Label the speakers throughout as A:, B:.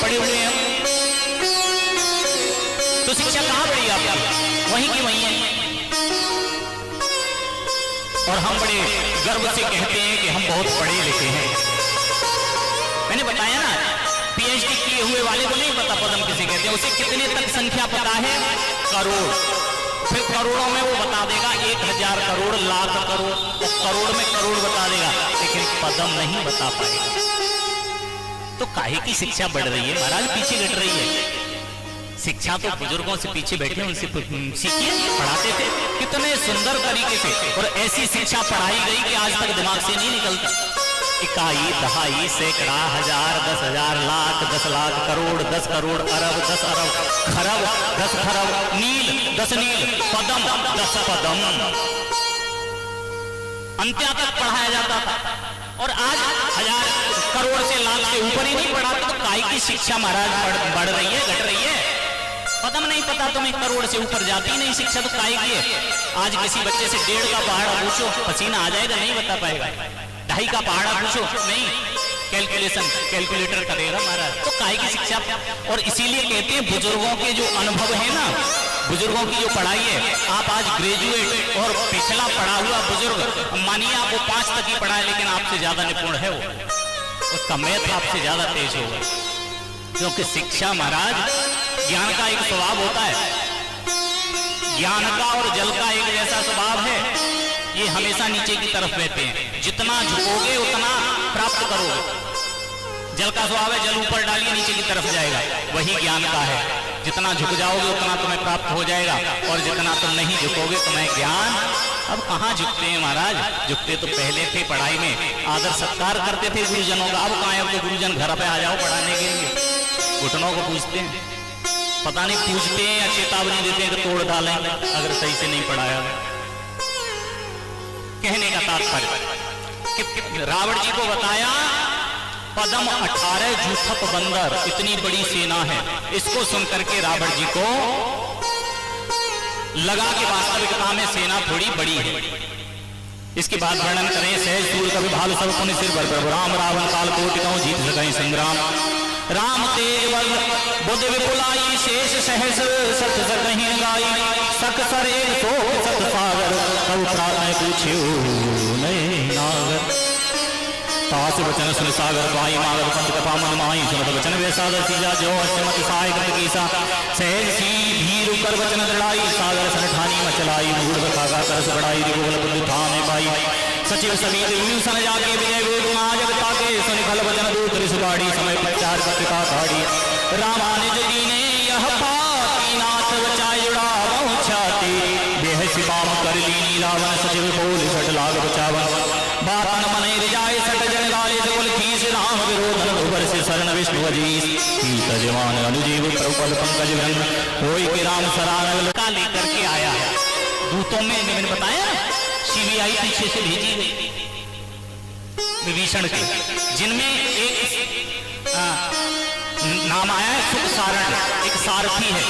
A: पड़े हुए हैं, तो शिक्षा कहां पड़ी आपकी? वहीं की वहीं है। और हम बड़े गर्व से कहते हैं कि हम बहुत पढ़े लिखे हैं। मैंने बताया ना, पीएचडी किए हुए वाले को नहीं पता पद्म किसे कहते हैं, उसे कितने तक संख्या पता है? करोड़। फिर करोड़ों में वो बता देगा 1000 करोड़, लाख करोड़, और करोड़ में करोड़ बता देगा, लेकिन पद्म नहीं बता पाएगा। तो काहे की शिक्षा बढ़ रही है महाराज, पीछे घट रही है। शिक्षा तो बुजुर्गों से पीछे बैठे उनसे सीखिए, पढ़ाते थे कितने सुंदर तरीके से, और ऐसी शिक्षा पढ़ाई गई कि आज तक दिमाग से नहीं निकलता। इकाई, दहाई, सैकड़ा, हजार, 10,000, लाख, 10 लाख, करोड़, 10 करोड़, अरब, 10 अरब, खरब, 10 खरब, नील, 10 नील, पदम, 10 पदम, अंत्या तक पढ़ाया जाता था। और आज 1000 करोड़ से लाख से ऊपर ही नहीं पढ़ाते, तो काय की शिक्षा महाराज बढ़ रही है, घट रही है? पदम नहीं पता तुम्हें, करोड़ से ऊपर जाती नहीं शिक्षा, तो काय की है? आज किसी बच्चे से 1.5 का पहाड़ा पूछो, पसीना आ जाएगा, नहीं बता पाएगा। 2.5 का पहाड़ा पूछो, नहीं, कैलकुलेटर करेगा महाराज। तो काय की शिक्षा? और इसीलिए कहते हैं बुजुर्गों के जो अनुभव है ना, बुजुर्गों की जो पढ़ाई है, आप आज ग्रेजुएट और पिछला पढ़ा हुआ बुजुर्ग, मानिए आप वो 5 तक ही पढ़ा है, लेकिन आपसे ज्यादा निपुण है वो, उसका मैथ आपसे ज्यादा तेज होगा। क्योंकि शिक्षा महाराज ज्ञान का एक स्वभाव होता है, ज्ञान का और जल का एक जैसा स्वभाव है, ये हमेशा नीचे की तरफ रहते हैं। जितना झुकोगे उतना प्राप्त करोगे। जल का स्वभाव है, जल ऊपर डालिए नीचे की तरफ जाएगा, वही ज्ञान का है। जितना झुक जाओगे उतना तुम्हें प्राप्त हो जाएगा, और जितना तुम नहीं झुकोगे तुम्हें ज्ञान। अब कहाँ झुकते हैं महाराज? झुकते तो पहले थे पढ़ाई में, आदर सत्कार करते थे गुरुजनों का। अब कहाँ, अब तो गुरुजन घर पे आ जाओ पढ़ाने के लिए, घुटनों को पूछते हैं, पता नहीं पूछते हैं या चेतावनी देते हैं कि तोड़ डालेंगे अगर सही से नहीं पढ़ाया। कहने का तात्पर्य कि रावण जी को बताया पद्म 18 जूथप बंदर, इतनी बड़ी सेना है। इसको सुनकर के रावण जी को लगा कि वास्तविकता में सेना थोड़ी बड़ी है। इसके बाद वर्णन करें, सहज सूर कवि भालु सब पुनि सिर पर राम रावण काल कोटि कहूं जीत सकें संग्राम। राम तेज बल बुद्ध विपुलाई, शेष सहस सत सकहीं गाई। सक सर एक सो सत सागर, कब प्राण पूछ्यो नहीं नागर। तास वचन सुन सागर पाई, मागर पंथ कपा मन माई। सुनत वचन वे सागर सीजा, जो अश्मत सहाय कृत कीसा। सहज सी भीर कर वचन दृढ़ाई, सागर सन ठानी मचलाई। मूढ़ बखागा तरस बढ़ाई, रिगोल बुद्धि थाने पाई। सचिव समीर विभूषण जाके, विजय वेद जग ताके। सुनि फल वचन दूत रिसवाड़ी, समय प्रचार पत्रिका काढ़ी। रामानुज जी ने यह पाती, नाथ बचाई उड़ावो छाती। बेहसी बाम कर लीनी रावण, सचिव बोल सट लाग बचावन। बातन मने रिजाए सट जन लाले, बोल खीस राम विरोधन उबर से शरण विष्णु अजीस। कीत जवान अनुजीव प्रपद पंकज भ्रंग, होई के राम सरान का लेकर के आया है। दूतों में मैंने बताया सीबीआई पीछे से भेजी गई विभीषण के, जिनमें एक नाम आया है सुख सारण, एक सारथी है,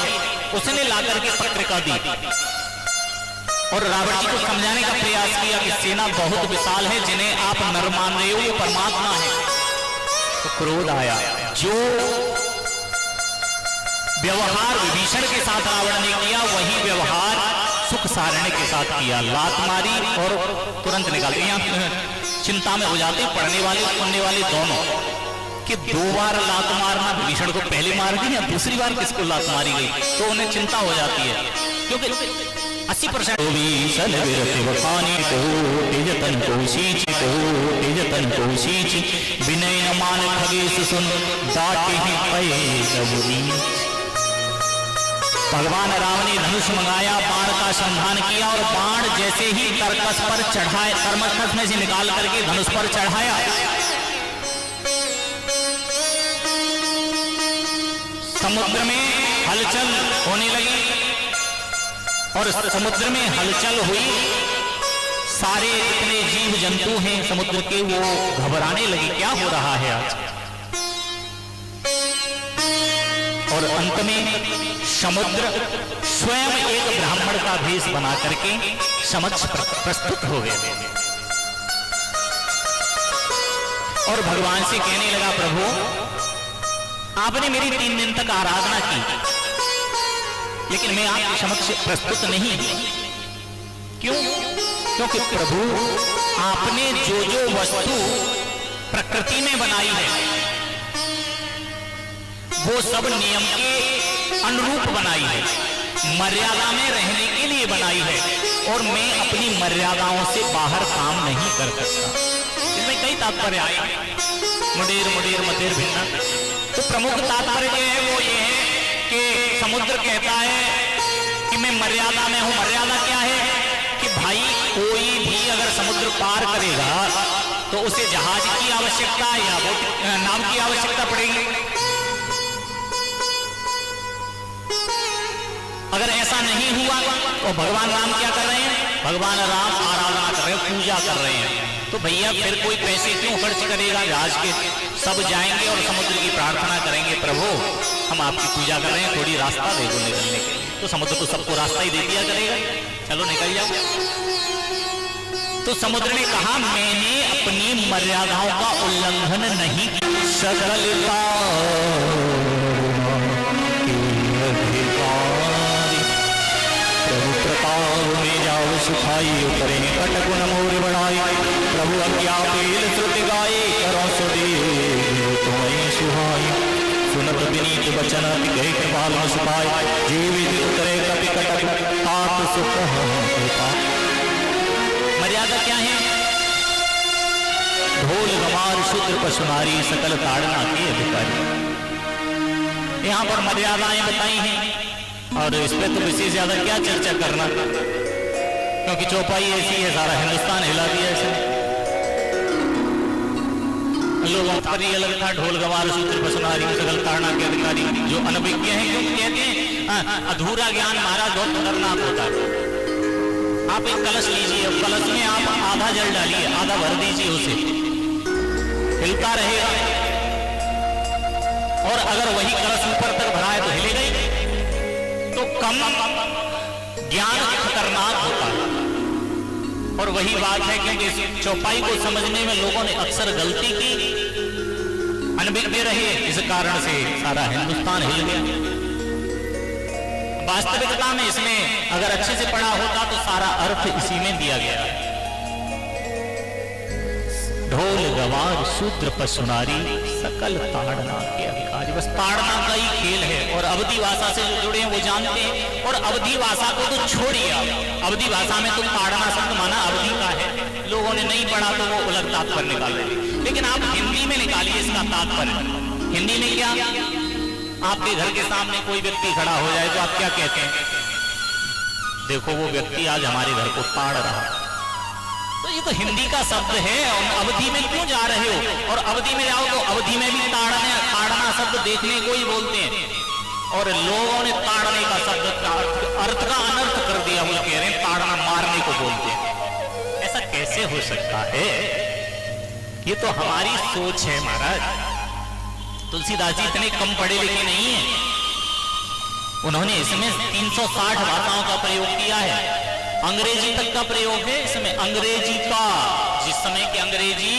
A: उसने लाकर के पत्रिका दी और रावण जी को समझाने का प्रयास किया कि सेना बहुत विशाल है, जिन्हें आप नर मान रहे हो वो परमात्मा है। तो क्रोध आया। जो व्यवहार विभीषण के साथ रावण ने किया, वही व्यवहार सुख सारण के साथ किया। लात मारी और तुरंत निकाल दिया। चिंता में हो जाते पढ़ने वाले सुनने वाले दोनों कि 2 बार लात मारना, विभीषण को पहले मार दी या दूसरी बार किसको लात मारी गई, तो उन्हें चिंता हो जाती है, क्योंकि 80% विनय न मान खगेश सुन, डांटे ही पे। भगवान राम ने धनुष मंगाया, बाण का संधान किया और बाण जैसे ही तरकस पर चढ़ाया, तरकस में से निकाल करके धनुष पर चढ़ाया, समुद्र में हलचल होने लगी और समुद्र में हलचल हुई। सारे जितने जीव जंतु हैं समुद्र के वो घबराने लगे, क्या हो रहा है आज। और अंत में समुद्र स्वयं एक ब्राह्मण का भेष बना करके समक्ष प्रस्तुत हो गया और भगवान से कहने लगा, प्रभु आपने मेरी 3 दिन तक आराधना की, लेकिन मैं आपके समक्ष प्रस्तुत नहीं। क्यों? क्योंकि प्रभु आपने जो जो वस्तु प्रकृति में बनाई है वो सब नियम के अनुरूप बनाई है, मर्यादा में रहने के लिए बनाई है, और मैं अपनी मर्यादाओं से बाहर काम नहीं कर सकता। इसमें कई तात्पर्य आए, मुडेर मुडेर मतेर भिन्ना। तो प्रमुख तात्पर्य जो है वो ये है कि समुद्र कहता है कि मैं मर्यादा में हूं। मर्यादा क्या है कि भाई कोई भी अगर समुद्र पार करेगा तो उसे जहाज की आवश्यकता या नाव की आवश्यकता पड़ेगी। अगर ऐसा नहीं हुआ तो भगवान राम क्या कर रहे हैं? भगवान राम आराधना कर रहे हैं, पूजा कर रहे हैं। तो भैया फिर कोई पैसे क्यों खर्च करेगा जहाज के? सब जाएंगे और समुद्र की प्रार्थना करेंगे, प्रभु हम आपकी पूजा कर रहे हैं, थोड़ी रास्ता दे दो निकलने के लिए। तो समुद्र तो सबको रास्ता ही दे दिया करेगा, चलो निकल जाओ। तो समुद्र ने कहा मैंने अपनी मर्यादाओं का उल्लंघन नहीं किया। सकलता प्रभु प्रताप में जाओ सुखाई, उतरे कट गुण मोर बढ़ाई। प्रभु अज्ञा पेल श्रुति गाये, करो सुदेव तुम्हें सुहाई। सुनत विनीत वचन गए कृपाल सुखाय, जीवित उतरे कपि कटक तात सुख। मर्यादा क्या है? ढोल गमार शूद्र पशुनारी सकल ताड़ना के अधिकारी। यहाँ पर मर्यादाएं बताई हैं और इस पर तो विशेष ज्यादा क्या चर्चा करना, क्योंकि चौपाई ऐसी है, सारा हिंदुस्तान हिला दिया ऐसे। लोगों पर ये अलग था, ढोल गवार सूत्र पसुनारी सकल ताड़ना के अधिकारी, जो अनभिज्ञ हैं। क्यों कहते हैं अधूरा ज्ञान महाराज बहुत खतरनाक होता है। आप एक कलश लीजिए, कलश में आप आधा जल डालिए, आधा भर दीजिए, उसे हिलता रहेगा, और अगर वही कलश ऊपर तक भरा है तो हिलेगा ही। तो कम ज्ञान खतरनाक होता है। और वही बात है क्योंकि इस चौपाई को समझने में लोगों ने अक्सर गलती की, अनभिज्ञ रहे, इस कारण से सारा हिंदुस्तान हिल गया। वास्तविकता में इसमें अगर अच्छे से पढ़ा होता तो सारा अर्थ इसी में दिया गया है। ढोल गवार शूद्र पशुनारी सकल ताड़ना के अधिकारी। बस ताड़ना का ही खेल है, और अवधी भाषा से जो जुड़े हैं वो जानते हैं। और अवधी भाषा को तो छोड़िए, अवधी भाषा में तो ताड़ना शब्द माना अवधि का है। लोगों ने नहीं पढ़ा तो वो अलग तात्पर्य निकाल रहे हैं, लेकिन आप हिंदी में निकालिए इसका तात्पर्य। हिंदी में क्या? आपके घर के सामने कोई व्यक्ति खड़ा हो जाए तो आप क्या कहते हैं? देखो वो व्यक्ति आज हमारे घर को ताड़ रहा। तो ये तो हिंदी का शब्द है, और अवधि में क्यों जा रहे हो? और अवधि में जाओ तो अवधि में भी ताड़ना शब्द देखने को ही बोलते हैं, और लोगों ने ताड़ने का शब्द का अर्थ का अनर्थ कर दिया। वो कह रहे हैं ताड़ना मारने को बोलते हैं। ऐसा कैसे हो सकता है? ये तो हमारी सोच है महाराज। तुलसीदास जी इतने कम पढ़े लिखे नहीं है, उन्होंने इसमें 360 भाषाओं का प्रयोग किया है। अंग्रेजी तक का प्रयोग है इसमें, अंग्रेजी का। जिस समय की अंग्रेजी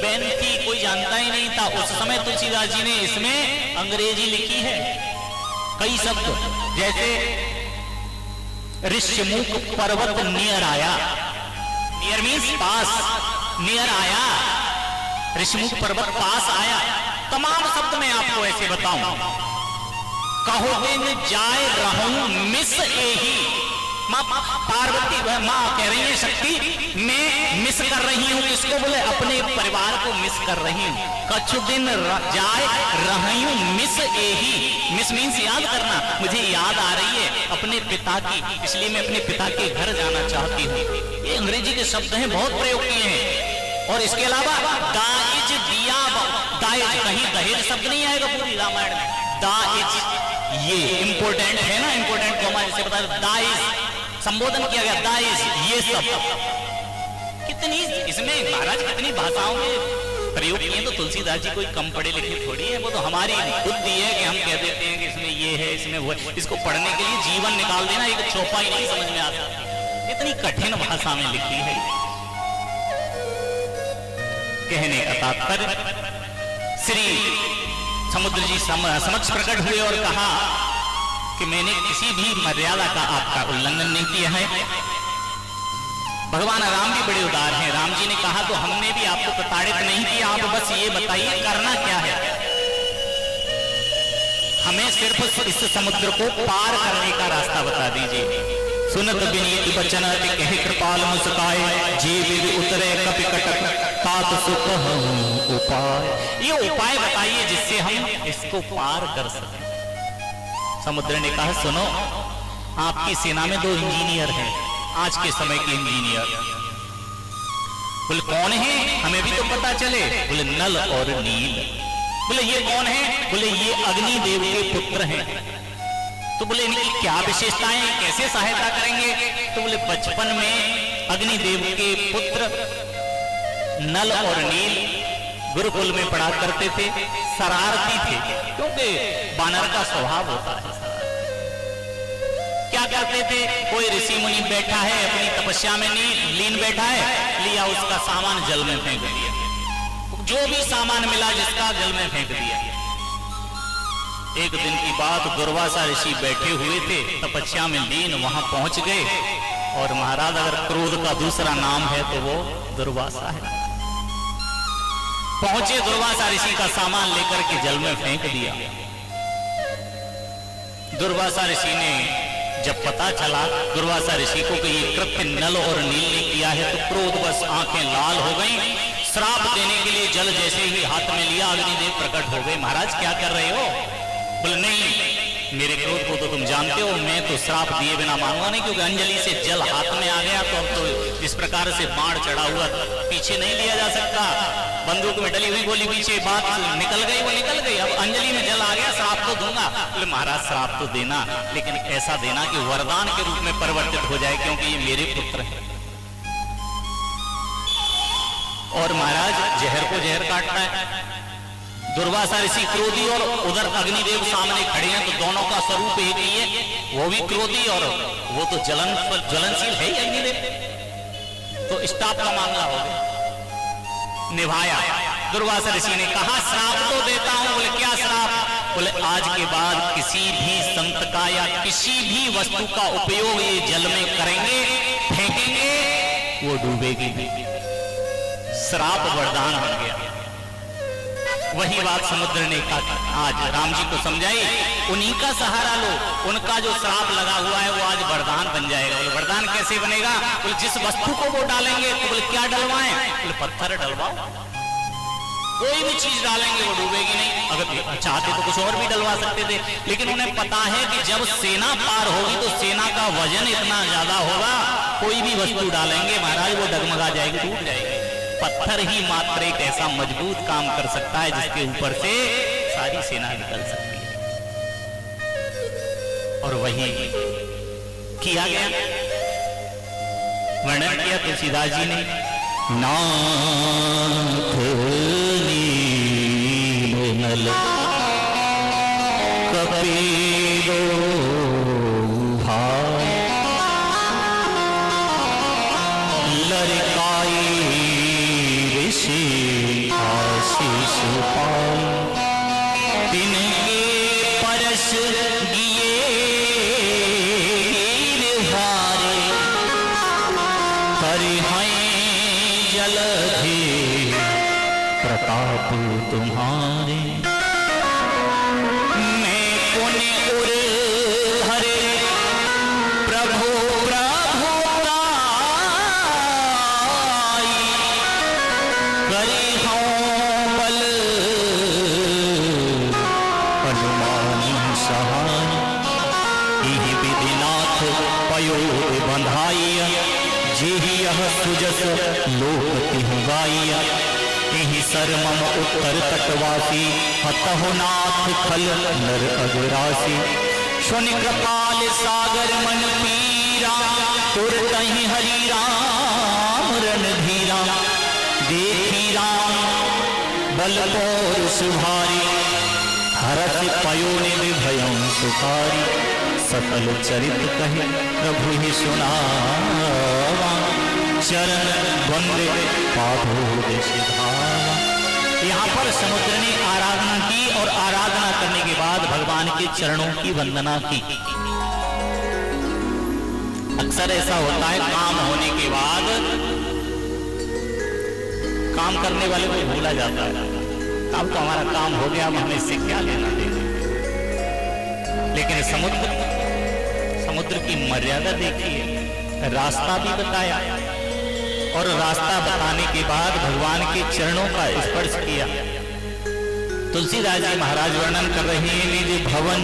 A: बैन थी, कोई जानता ही नहीं था, उस समय तुलसीदास जी ने इसमें अंग्रेजी लिखी है। कई शब्द जैसे ऋष्यमुख पर्वत नियर आया, नियर मीन्स पास, नियर आया, ऋष्यमुख पर्वत पास आया। तमाम शब्द मैं आपको ऐसे बताऊं। कहो दिन जाए रहूं मिस एही, माँ पार्वती माँ कह रही है शक्ति, मैं मिस कर रही हूँ। किसको? बोले अपने परिवार को मिस कर रही हूँ। कछु दिन जाए रही हूँ मिस एही, मिस मीन्स याद करना, मुझे याद आ रही है अपने पिता की, इसलिए मैं अपने पिता के घर जाना चाहती हूँ। ये अंग्रेजी के शब्द हैं, बहुत प्रयोग किए हैं। और इसके अलावा दाइज दिया, दाइज कहीं दहेज शब्द नहीं आएगा पूरी रामायण में। दाइज ये इंपोर्टेंट है ना, इंपोर्टेंट कॉमा जिसे बता, दाइज संबोधन किया गया, दाइज ये सब कितनी इसमें महाराज कितनी भाषाओं में प्रयोग किए। तो तुलसीदास जी कोई कम पढ़े लिखे थोड़ी है, वो तो हमारी बुद्धि है कि हम कह देते हैं कि इसमें ये है, इसमें वो है। इसको पढ़ने के लिए जीवन निकाल देना, एक चौपाई नहीं समझ में आता। इतनी कठिन भाषा में लिखी है। कहने का तात्पर्य, श्री समुद्र जी समक्ष प्रकट हुए और कहा कि मैंने किसी भी मर्यादा का आपका उल्लंघन नहीं किया है। भगवान राम भी बड़े उदार हैं। राम जी ने कहा तो हमने भी आपको प्रताड़ित नहीं किया, आप बस ये बताइए करना क्या है। हमें सिर्फ इस समुद्र को पार करने का रास्ता बता दीजिए। सुनत विनीत बचन कहे कृपाल मुस्काए, जीव उतरे कपि कटक तात सुख उपाय। ये उपाय बताइए जिससे हम इसको पार कर सकें। समुद्र ने कहा सुनो, आपकी सेना में 2 इंजीनियर हैं, आज के समय के इंजीनियर। बोले कौन है, हमें भी तो पता चले। बोले नल और नील। बोले ये कौन है? बोले ये अग्निदेव के पुत्र हैं। तो बोले इनकी क्या विशेषताएं, कैसे सहायता करेंगे? तो बोले बचपन में अग्निदेव के पुत्र नल और नील गुरुकुल में पढ़ा करते थे, शरारती थे, क्योंकि बानर का स्वभाव होता है। क्या करते थे, कोई ऋषि मुनि बैठा है अपनी तपस्या में लीन बैठा है, लिया उसका सामान जल में फेंक दिया। जो भी सामान मिला जिसका जल में फेंक दिया। एक दिन की बात, दुर्वासा ऋषि बैठे हुए थे तपस्या में लीन, वहां पहुंच गए। और महाराज अगर क्रोध का दूसरा नाम है तो वो दुर्वासा है। पहुंचे, दुर्वासा ऋषि का सामान लेकर के जल में फेंक दिया। दुर्वासा ऋषि ने जब पता चला दुर्वासा ऋषि को कि ये कृत्य नल और नील ने किया है, तो क्रोध बस आंखें लाल हो गई। श्राप देने के लिए जल जैसे ही हाथ में लिया, अग्निदेव प्रकट हो गए। महाराज क्या कर रहे हो? बोले नहीं, मेरे क्रोध को तो तुम जानते हो, मैं तो श्राप दिए बिना मानूंगा नहीं, क्योंकि अंजलि से जल हाथ में आ गया तो अब तो जिस प्रकार से बाण चढ़ा हुआ पीछे नहीं लिया जा सकता। बंदूक में डली हुई गोली पीछे, बात निकल गई वो निकल गई, अब अंजलि में जल आ गया, श्राप तो दूंगा। बोले महाराज श्राप तो देना, लेकिन ऐसा देना कि वरदान के रूप में परिवर्तित हो जाए, क्योंकि ये मेरे पुत्र हैं। और महाराज जहर को जहर काटना है। दुर्वासा ऋषि क्रोधी और उधर अग्निदेव सामने खड़े हैं, तो दोनों का स्वरूप एक ही है, वो भी क्रोधी और वो तो ज्वलनशील है ही अग्निदेव। तो स्टाप का मामला हो गया, निभाया। दुर्वासा ऋषि ने कहा श्राप तो देता हूं। बोले क्या श्राप? बोले आज के बाद किसी भी संत का या किसी भी वस्तु का उपयोग ये जल में करेंगे, फेंकेंगे, वो डूबेगी नहीं। श्राप वरदान बन गया। वही बात समुद्र ने कहा आज राम जी को समझाई, उन्हीं का सहारा लो, उनका जो श्राप लगा हुआ है वो आज वरदान बन जाएगा। बोले वरदान कैसे बनेगा? बोले जिस वस्तु को वो डालेंगे, तो बोले क्या डलवाएं? बोले पत्थर डलवाओ, कोई भी चीज डालेंगे वो डूबेगी नहीं। अगर चाहते तो कुछ और भी डलवा सकते थे, लेकिन उन्हें पता है कि जब सेना पार होगी तो सेना का वजन इतना ज्यादा होगा, कोई भी वस्तु डालेंगे महाराज वो डगमगा जाएगी, टूट जाएगी। पत्थर ही मात्र एक ऐसा मजबूत काम कर सकता है जिसके ऊपर से सारी सेना निकल सकती है। और वही किया गया, वर्णन किया तुलसीदास जी ने। नाथ नील नल कपिलो भाई, लड़काई ऋषि आशीष पाई, तिनके परस दिए गिरधारे, करि हैं जलधि प्रताप तुम्हारे। मैं पुण्य उर हरे प्रभु सुजस लोकति गाइया, यही सरमम उत्तर तटवासी, हतहु नाथ खल नर अगरासी। सुन कृपाल सागर मन पीरा, तुरतहि हरि राम रणधीरा। देखी राम बल पौरुष भारी, हरस पयोनिधि भयं सुखारी। सकल चरित कहे प्रभु ही सुनावा, चरण वंदे पादोदय सिधावा। यहाँ पर समुद्र ने आराधना की और आराधना करने के बाद भगवान के चरणों की वंदना की। अक्सर ऐसा होता है, काम होने के बाद काम करने वाले को भूला जाता है, अब तो हमारा काम हो गया, अब हमें इससे क्या लेना देना। लेकिन समुद्र की मर्यादा देखिए, रास्ता भी बताया और रास्ता बताने के बाद भगवान के चरणों का स्पर्श किया। तुलसीदास जी महाराज वर्णन कर रहे हैं, निज भवन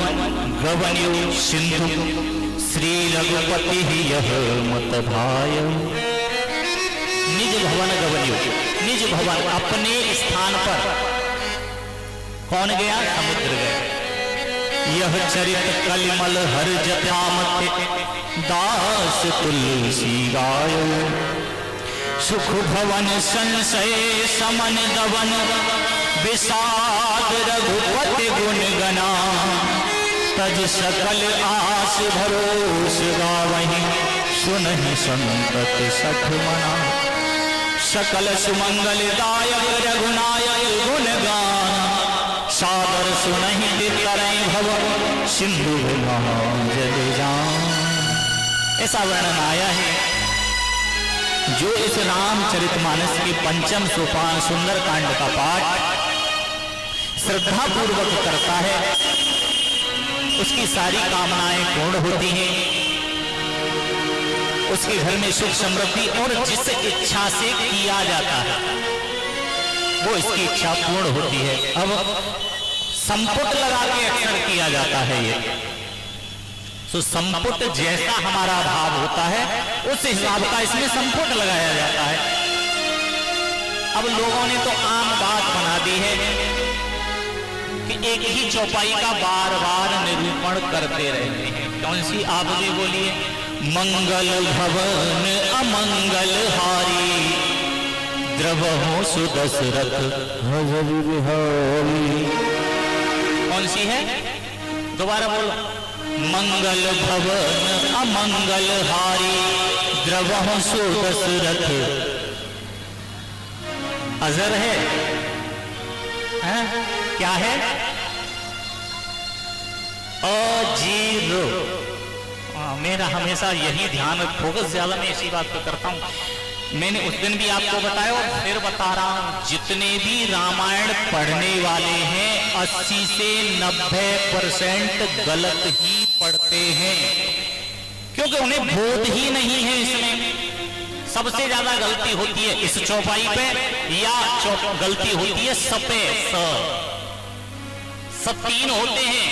A: गवन्यो सिंधु श्री रघुपति यह मत भाय। निज भवन गवन्यो, निज भवन अपने स्थान पर कौन गया? समुद्र गया। यह चरित कलिमल हर जथा मत दास तुलसी गाय। सुख भवन संशय समन दवन विषाद रघुपति गुण गना। तज सकल आस भरोस गावहि सुनहि संतत सख मना। सकल सुमंगल दायक रघुनायक गुण गान। सादर सुनहि तरय भव सिंधु जल जान। ऐसा वर्णन आया है। जो इस रामचरितमानस के पंचम सोपान सुंदरकांड का पाठ श्रद्धा पूर्वक करता है, उसकी सारी कामनाएं पूर्ण होती हैं, उसके घर में सुख समृद्धि और जिस इच्छा से किया जाता है वो इसकी इच्छा पूर्ण होती है। अब संपुट लगा के अक्सर किया जाता है ये, तो संपुट जैसा हमारा भाव होता है उस हिसाब का इसमें संपुट लगाया जाता है। अब लोगों ने तो आम बात बना दी है कि एक ही चौपाई का बार बार निरूपण करते रहते हैं। कौन सी? आप भी बोलिए। मंगल भवन अमंगल हारी द्रवहु सुदशरथ हरि बिहारी। कौन सी है? दोबारा बोलो। मंगल भवन अमंगल हारी द्रवहु सुदशरथ। अजर है, क्या है? अजीरो। मेरा हमेशा यही ध्यान, फोकस ज्यादा मैं इसी बात पे करता हूं। मैंने उस दिन भी आपको बताया और फिर बता रहा हूं, जितने भी रामायण पढ़ने वाले हैं 80 से 90% गलत ही पढ़ते हैं, क्योंकि उन्हें बोध ही नहीं है। इसमें सबसे ज्यादा गलती होती है इस चौपाई पे, या गलती होती है सपे। सब तीन होते हैं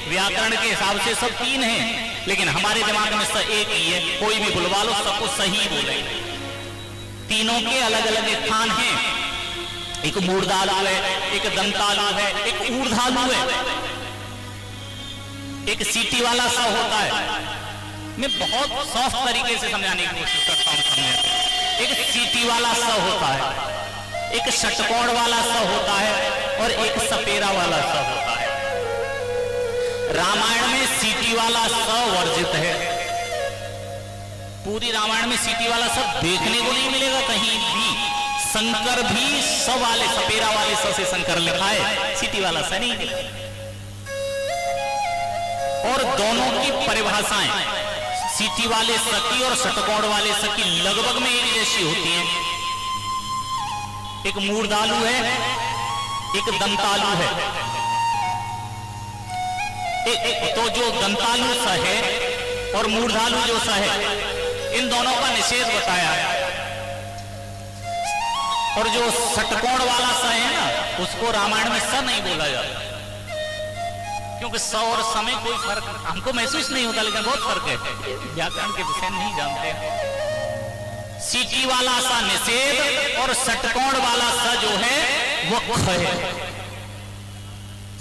A: व्याकरण के हिसाब से, सब तीन हैं, लेकिन हमारे दिमाग में एक ही है। कोई भी बुलवा लो, सबको सही बोले। तीनों के अलग अलग स्थान हैं। एक मूर्धालु है, एक दंतालु है, एक ऊर्धालु है, एक सीटी वाला स होता है। मैं बहुत सॉफ्ट तरीके से समझाने की कोशिश करता हूं। एक सीटी वाला स होता है, एक षटकोण वाला स होता है और एक सपेरा वाला स होता है। रामायण में सीटी वाला स वर्जित है। पूरी रामायण में सीटी वाला सब देखने को नहीं मिलेगा कहीं भी। शंकर भी स वाले, सपेरा वाले स से शंकर लिखा है, सीटी वाला स नहीं लिखा। और दोनों की परिभाषाएं सीटी वाले स की और षटकोण वाले स की लगभग में एक जैसी होती हैं। एक मूर्धालु है, एक दंतालु है। तो जो दंतालु स है और मूर्धालु जो स है, इन दोनों का निषेध बताया है। और जो षटकोण वाला स है ना, उसको रामायण में स नहीं बोला जाता, क्योंकि स और स में कोई फर्क हमको महसूस नहीं होता, लेकिन बहुत फर्क है। व्याकरण के विषय नहीं जानते। सीटी वाला सा निषेध और षटकोण वाला स जो है वो ख है।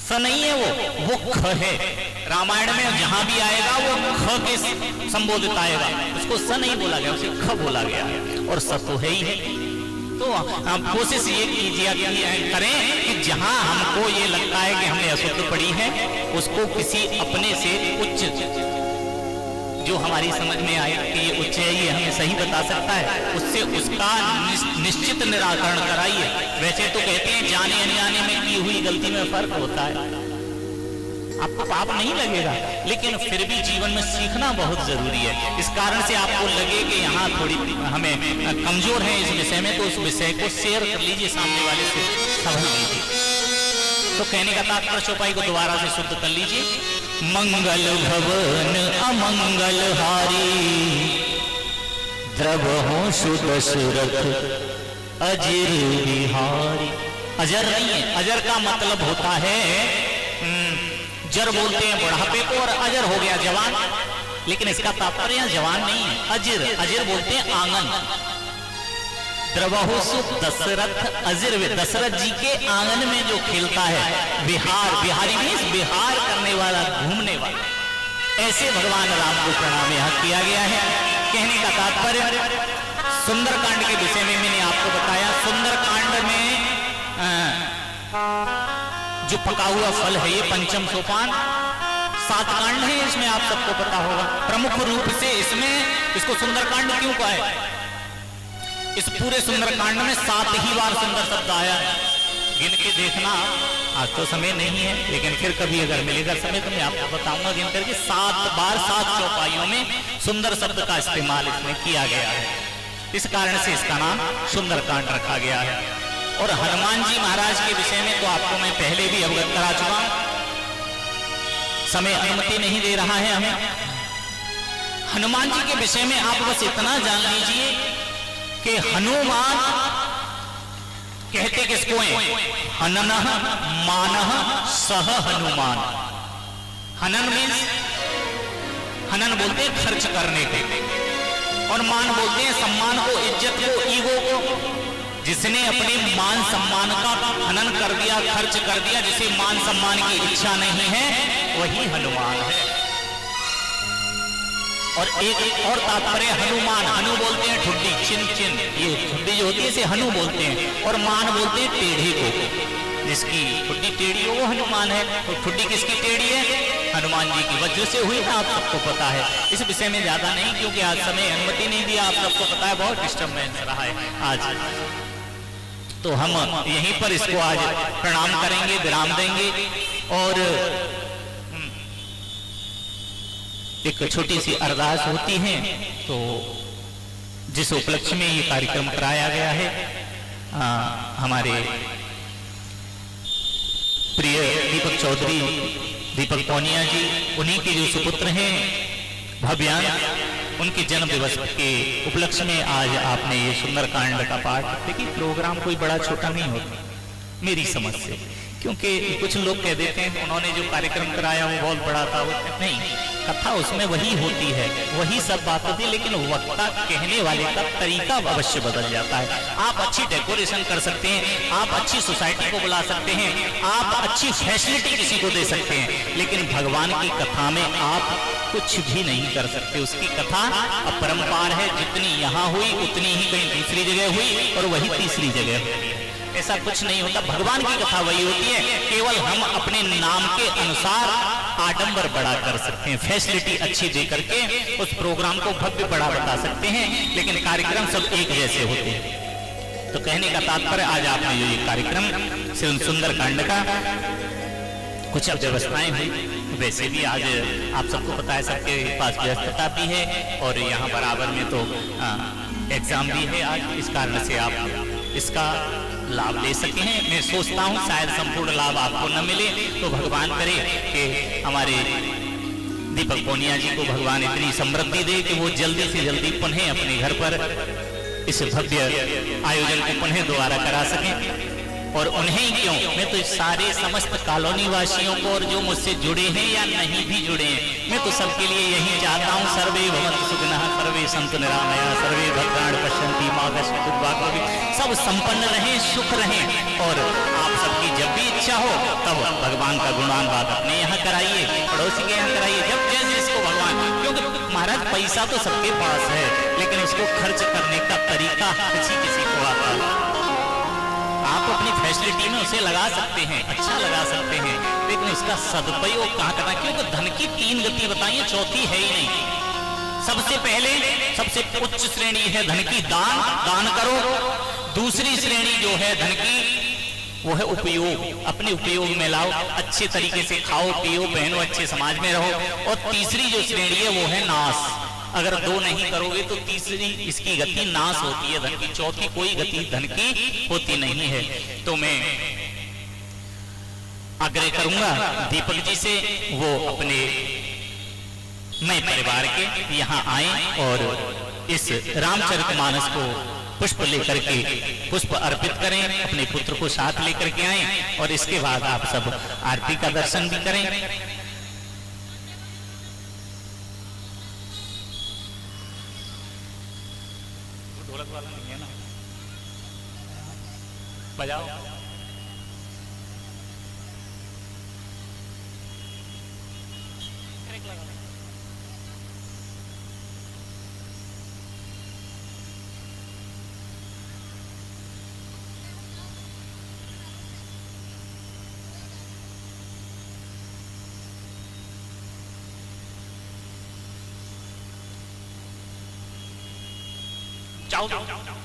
A: स नहीं है वो ख है। रामायण में जहां भी आएगा वो ख के संबोधित आएगा, उसको स नहीं बोला गया, उसे ख बोला गया, और स तो है ही है। तो हम कोशिश ये कीजिए करें कि जहां हमको ये लगता है कि हमने अशुद्ध पढ़ी है, उसको किसी अपने से उच्च जो हमारी समझ में आए कि ये उच्च है, ये हमें सही बता सकता है, उससे उसका निश्चित निराकरण कराइए। वैसे तो कहते हैं जाने अनजाने में की हुई गलती में फर्क होता है, आपको पाप नहीं लगेगा, लेकिन फिर भी जीवन में सीखना बहुत जरूरी है। इस कारण से आपको लगे कि यहाँ थोड़ी हमें कमजोर है इस विषय में, तो उस विषय को शेयर कर लीजिए, सामने वाले से समझ लीजिए। तो कहने का तात्पर्य चौपाई को दोबारा से शुद्ध कर लीजिए। मंगल भवन अमंगल हारी, द्रवहु सुदशरथ अजर बिहारी। अजर नहीं है, अजर का मतलब होता है, जर बोलते हैं बुढ़ापे को, और अजर हो गया जवान, लेकिन इसका तात्पर्य जवान नहीं है, अजर, अजर बोलते हैं आंगन। द्रवहु दशरथ अजर, दशरथ जी के आंगन में जो खेलता है, बिहार, बिहारी मीन्स बिहार करने वाला, घूमने वाला, ऐसे भगवान राम को प्रणाम यहाँ किया गया है। कहने का तात्पर्य सुंदरकांड के विषय में मैंने आपको बताया। सुंदरकांड में जो पका हुआ फल है ये पंचम सोपान, 7 कांड है इसमें, आप सबको पता होगा। प्रमुख रूप से इसमें इसको सुंदरकांड क्यों कहा है? इस पूरे सुंदरकांड में 7 ही बार सुंदर शब्द आया है। गिन के देखना, आज तो समय नहीं है, लेकिन फिर कभी अगर मिलेगा समय तो मैं आपको बताऊंगा गिन करके। 7 बार 7 चौपाइयों में सुंदर शब्द का इस्तेमाल इसमें किया गया है, इस कारण से इसका नाम सुंदरकांड रखा गया है। और हनुमान जी महाराज के विषय में तो आपको मैं पहले भी अवगत करा चुका हूं, समय अनुमति नहीं दे रहा है हमें। हनुमान जी के विषय में आप बस इतना जान लीजिए कि हनुमान कहते किसको हैं? हननः मानः सह हनुमान। हनन मीन्स, हनन बोलते हैं खर्च करने को, और मान बोलते हैं सम्मान को, इज्जत को, ईगो को। जिसने अपने मान सम्मान का हनन कर दिया, खर्च कर दिया, जिसे मान सम्मान की इच्छा नहीं है, वही हनुमान है। और एक और तात्पर्य हनुमान, हनु बोलते हैं ठुड्डी, चिन्ह चिन्ह, ये ठुड्डी जो होती है इसे हनु बोलते हैं, और मान बोलते हैं टेढ़े को, जिसकी ठुड्डी टेढ़ी हो वो हनुमान है। तो ठुड्डी किसकी टेढ़ी है? हनुमान जी की वज्र से हुई ना, आप सबको पता है। इस विषय में ज्यादा नहीं, क्योंकि आज समय अनुमति नहीं दिया, आप सबको पता है, बहुत डिस्टर्बेंस रहा है आज। तो हम यहीं पर इसको आज प्रणाम करेंगे, विराम देंगे। और एक छोटी सी अरदास होती है, तो जिस उपलक्ष्य में ये कार्यक्रम कराया गया है, हमारे प्रिय दीपक चौधरी, दीपक पौनिया जी, उन्हीं के जो सुपुत्र हैं भव्यान, उनके जन्म दिवस के उपलक्ष्य में आज आपने ये सुंदरकांड का पाठ। देखिए प्रोग्राम कोई बड़ा छोटा नहीं होता मेरी समझ से, क्योंकि कुछ लोग कह देते हैं उन्होंने जो कार्यक्रम कराया वो बहुत बड़ा था, वो नहीं, कथा उसमें वही होती है, वही सब बात होती है, लेकिन वक्ता कहने वाले का तरीका अवश्य बदल जाता है। आप अच्छी डेकोरेशन कर सकते हैं, आप अच्छी सोसाइटी को बुला सकते हैं, आप अच्छी फैसिलिटी किसी को दे सकते हैं, लेकिन भगवान की कथा में आप कुछ भी नहीं कर सकते। उसकी कथा अपरंपार है, जितनी यहाँ हुई उतनी ही कहीं दूसरी जगह हुई और वही तीसरी जगह हुई। ऐसा कुछ नहीं होता, भगवान की कथा वही होती है, केवल हम अपने नाम के अनुसार आडंबर बड़ा कर सकते हैं, फैसिलिटी अच्छी दे करके उस प्रोग्राम को भव्य बड़ा बता सकते हैं, लेकिन कार्यक्रम सब एक जैसे होते हैं। तो कहने का तात्पर्य आज आपने जो ये कार्यक्रम सुंदरकांड का कुछ अब व्यवस्थाएं हुई, वैसे भी आज आप सबको पता है सबके पास व्यस्तता भी है, और यहाँ बराबर में तो एग्जाम भी है आज, इस कारण से आप इसका लाभ ले सके हैं। मैं सोचता हूँ शायद संपूर्ण लाभ आपको न मिले, तो भगवान करे कि हमारे दीपक पौनिया जी को भगवान इतनी समृद्धि दे कि वो जल्दी से जल्दी पुनः अपने घर पर इस भव्य आयोजन को पुनः दोबारा करा सकें। और उन्हें क्यों, मैं तो सारे समस्त कॉलोनी वासियों को और जो मुझसे जुड़े हैं या नहीं भी जुड़े हैं, मैं तो सबके लिए यही चाहता हूँ, सर्वे भवन्तु सुखिनः, सर्वे सन्तु निरामया, सर्वे भद्राणि पश्यन्ति मा कश्चित् दुर्भाग्यः, सब संपन्न रहें, सुख रहें। और आप सबकी जब भी इच्छा हो तब भगवान का गुणानुवाद अपने यहाँ कराइए, पड़ोसी के यहाँ कराइए, जब जैसे इसको भगवान, क्योंकि महाराज पैसा तो सबके पास है, लेकिन उसको खर्च करने का तरीका किसी को आता है। आप अपनी फैसिलिटी में उसे लगा सकते हैं, अच्छा लगा सकते हैं, लेकिन उसका सदुपयोग कहाँ करना, क्योंकि धन की 3 गति बताइए, चौथी है ही नहीं। सबसे पहले सबसे उच्च श्रेणी है धन की दान, दान करो। दूसरी श्रेणी जो है धन की वो है उपयोग, अपने उपयोग में लाओ, अच्छे तरीके से खाओ पियो पहनो, अच्छे समाज में रहो। और तीसरी जो श्रेणी है वो है नाश, अगर दो नहीं करोगे तो तीसरी इसकी गति नाश होती है धन की, चौथी कोई गति धन की होती नहीं है। तो मैं आग्रह करूंगा दीपक जी से वो अपने मैं परिवार के यहाँ आए और इस रामचरितमानस को पुष्प लेकर के पुष्प अर्पित करें, अपने पुत्र को साथ लेकर के आए और इसके बाद आप सब आरती का दर्शन भी करें। ढोलक वाला नहीं है ना, बजाओ। जाओ।